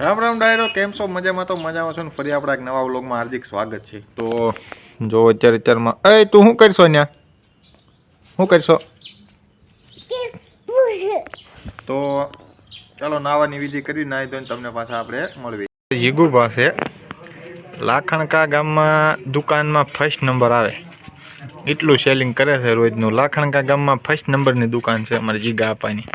રામ રામ ડાયરો, કેમ છો? મજામાં? તો મજામાં છો ને? ફરી આપણા એક નવા વ્લોગમાં હાર્દિક સ્વાગત છે. તો જો અત્યારમાં તું શું કરશો ત્યાં? શું કરશો? તો ચાલો નાવાની વિધિ કરી, નાહી ધોઈને તમને પાછા આપણે મળવી. જીગુ પાસે લાખણકા ગામમાં દુકાનમાં ફર્સ્ટ નંબર આવે એટલું સેલિંગ કરે છે રોજનું. લાખણકા ગામમાં ફર્સ્ટ નંબરની દુકાન છે અમારી જીગા આપાની.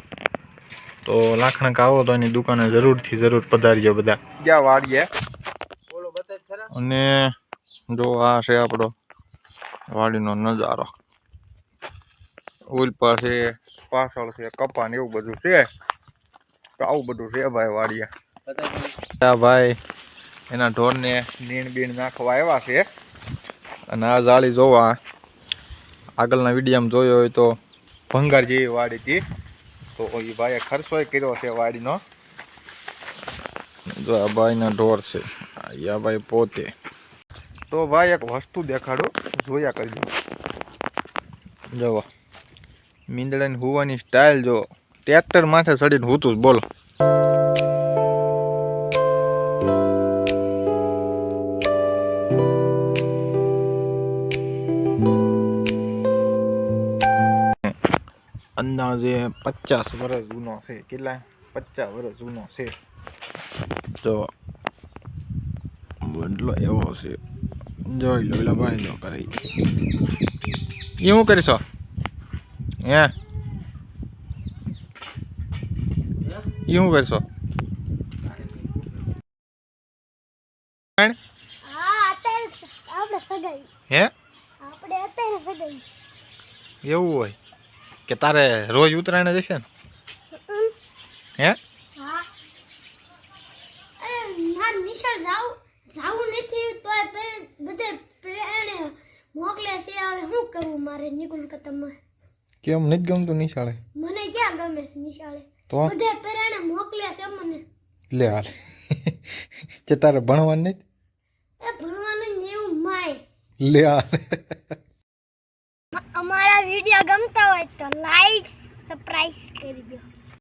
તો લાખણકા આવો તો એની દુકાને જરૂર પધારજો બધા. ક્યાં વાડીએ અને જો આ છે આપણો વાડીનો નજારો. ઓલ પાસે પાછળ છે કપા ને એવું બધું છે. તો આવું બધું છે ભાઈ વાડીએ. ભાઈ એના ઢોરને નીણ બીણ નાખવા આવ્યા છે. અને આ જાળી જોવા આગળના વિડીયોમાં જોયો હોય તો ભંગાર જેવી વાડી હતી. તો એ ભાઈએ ખર્ચો કર્યો છે વાડીનો. જો આ ભાઈના ઢોર છે, આ ભાઈ પોતે. તો ભાઈ એક વસ્તુ દેખાડું, જોયા કરજો. જુઓ મીંદડાની હુવાની સ્ટાઇલ જો. ટ્રેક્ટર માથે ચડીને હૂતું બોલો. અંદાજે 50 વર્ષ જૂનો છે. કેટલા? 50 વર્ષ જૂનો છે. તો બદલો એવો છે. જોઈ લો એલા ભાઈ લો કરે. એ શું કરીશો? હે એ શું કરશો? હે એવું હોય કે તારે રોજ ઉતરાયણ જશે ને? હે જાવું નથી તો બધે પ્રેરણે મોકલે છે. હવે શું કરવું મારે? નિકુલ કતમ કેમ નથી ગમતું નિશાળે? મને ક્યાં ગમે નિશાળે? તો બધે પ્રેરણે મોકલે છે મને. લે હાલ કે તારે ભણવાનું નથી? એ ભણવાનું ને એવું માય. લે હાલ. અમારા વિડિયો ગમતા હોય તો લાઈક સબસ્ક્રાઇબ કરજો.